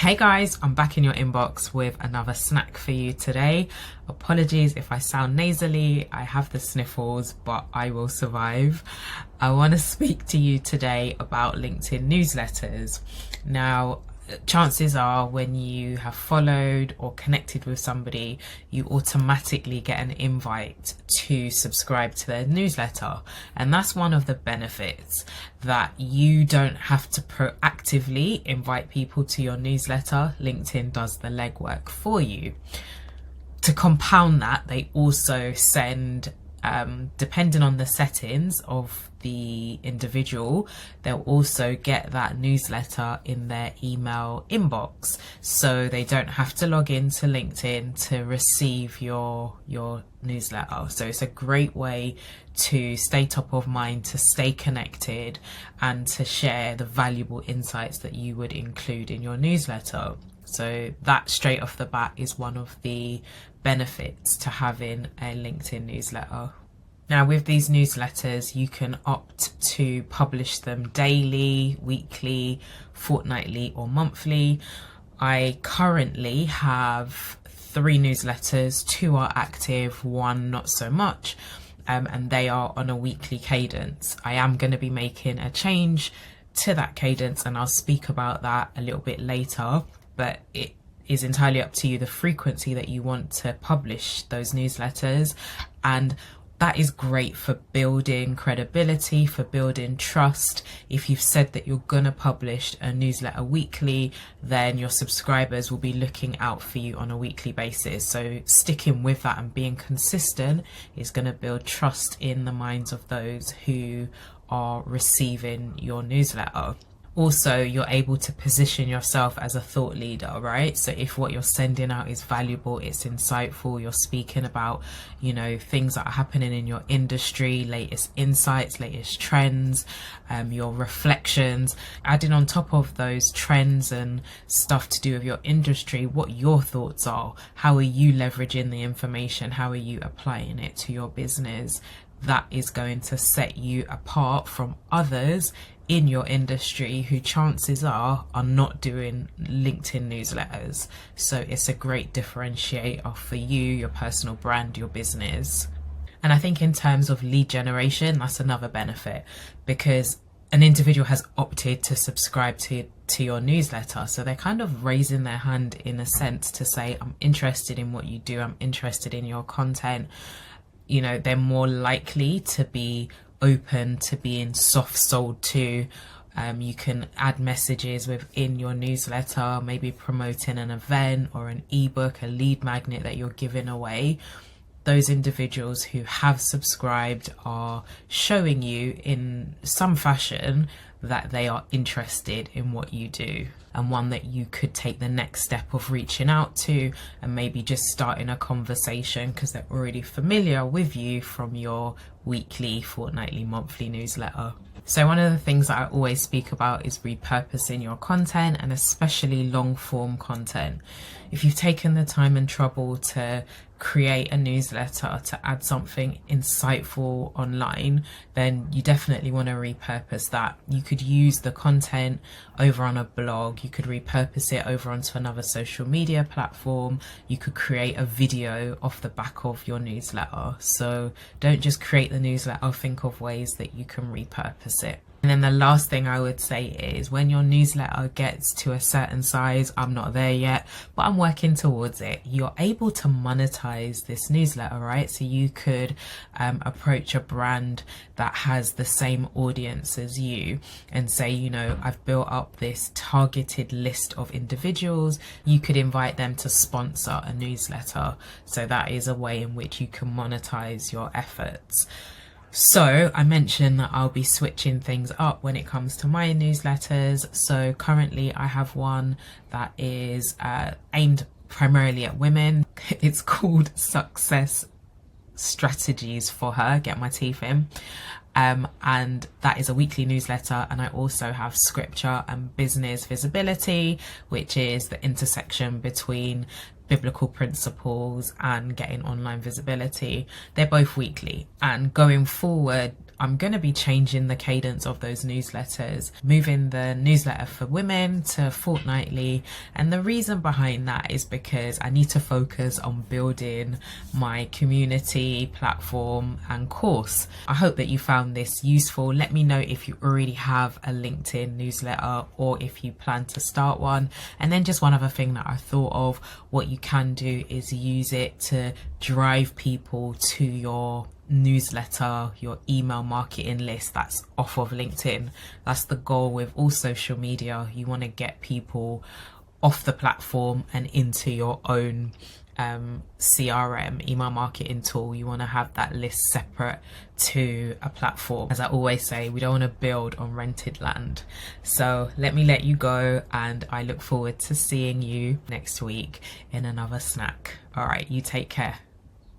Hey guys, I'm back in your inbox with another snack for you today. Apologies if I sound nasally, I have the sniffles, but I will survive. I want to speak to you today about LinkedIn newsletters. Now, chances are when you have followed or connected with somebody, you automatically get an invite to subscribe to their newsletter. And that's one of the benefits, that you don't have to proactively invite people to your newsletter. LinkedIn does the legwork for you. To compound that, they also send, depending on the settings of the individual, they'll also get that newsletter in their email inbox, so they don't have to log into LinkedIn to receive your newsletter. So it's a great way to stay top of mind, to stay connected, and to share the valuable insights that you would include in your newsletter. So that straight off the bat is one of the benefits to having a LinkedIn newsletter. Now, with these newsletters, you can opt to publish them daily, weekly, fortnightly, or monthly. I currently have 3 newsletters, 2 are active, 1 not so much, and they are on a weekly cadence. I am going to be making a change to that cadence, and I'll speak about that a little bit later, but it is entirely up to you the frequency that you want to publish those newsletters. And that is great for building credibility, for building trust. If you've said that you're going to publish a newsletter weekly, then your subscribers will be looking out for you on a weekly basis. So sticking with that and being consistent is going to build trust in the minds of those who are receiving your newsletter. Also, you're able to position yourself as a thought leader, right? So if what you're sending out is valuable, it's insightful, you're speaking about, things that are happening in your industry, latest insights, latest trends, your reflections, adding on top of those trends and stuff to do with your industry, what your thoughts are. How are you leveraging the information? How are you applying it to your business? That is going to set you apart from others in your industry who chances are not doing LinkedIn newsletters. So it's a great differentiator for you, your personal brand, your business. And I think in terms of lead generation, that's another benefit, because an individual has opted to subscribe to your newsletter. So they're kind of raising their hand in a sense to say, I'm interested in what you do, I'm interested in your content. They're more likely to be open to being soft sold to. You can add messages within your newsletter, maybe promoting an event or an ebook, a lead magnet that you're giving away. Those individuals who have subscribed are showing you in some fashion that they are interested in what you do, and one that you could take the next step of reaching out to and maybe just starting a conversation because they're already familiar with you from your weekly, fortnightly, monthly newsletter. So one of the things that I always speak about is repurposing your content, and especially long form content. If you've taken the time and trouble to create a newsletter, to add something insightful online, then you definitely want to repurpose that. You could use the content over on a blog, you could repurpose it over onto another social media platform, you could create a video off the back of your newsletter. So don't just create the newsletter, think of ways that you can repurpose it. And then the last thing I would say is, when your newsletter gets to a certain size, I'm not there yet, but I'm working towards it, you're able to monetize this newsletter, right? So you could approach a brand that has the same audience as you and say, I've built up this targeted list of individuals. You could invite them to sponsor a newsletter. So that is a way in which you can monetize your efforts. So I mentioned that I'll be switching things up when it comes to my newsletters. So currently I have one that is aimed primarily at women. It's called Success Strategies for Her, get my teeth in. And that is a weekly newsletter. And I also have Scripture and Business Visibility, which is the intersection between biblical principles and getting online visibility. They're both weekly, and going forward I'm going to be changing the cadence of those newsletters, moving the newsletter for women to fortnightly. And the reason behind that is because I need to focus on building my community, platform and course. I hope that you found this useful. Let me know if you already have a LinkedIn newsletter or if you plan to start one. And then just one other thing that I thought of, what you can do is use it to drive people to your newsletter, your email marketing list that's off of LinkedIn. That's the goal with all social media. You want to get people off the platform and into your own CRM, email marketing tool. You want to have that list separate to a platform. As I always say, we don't want to build on rented land. So let me let you go, and I look forward to seeing you next week in another snack. All right, you take care.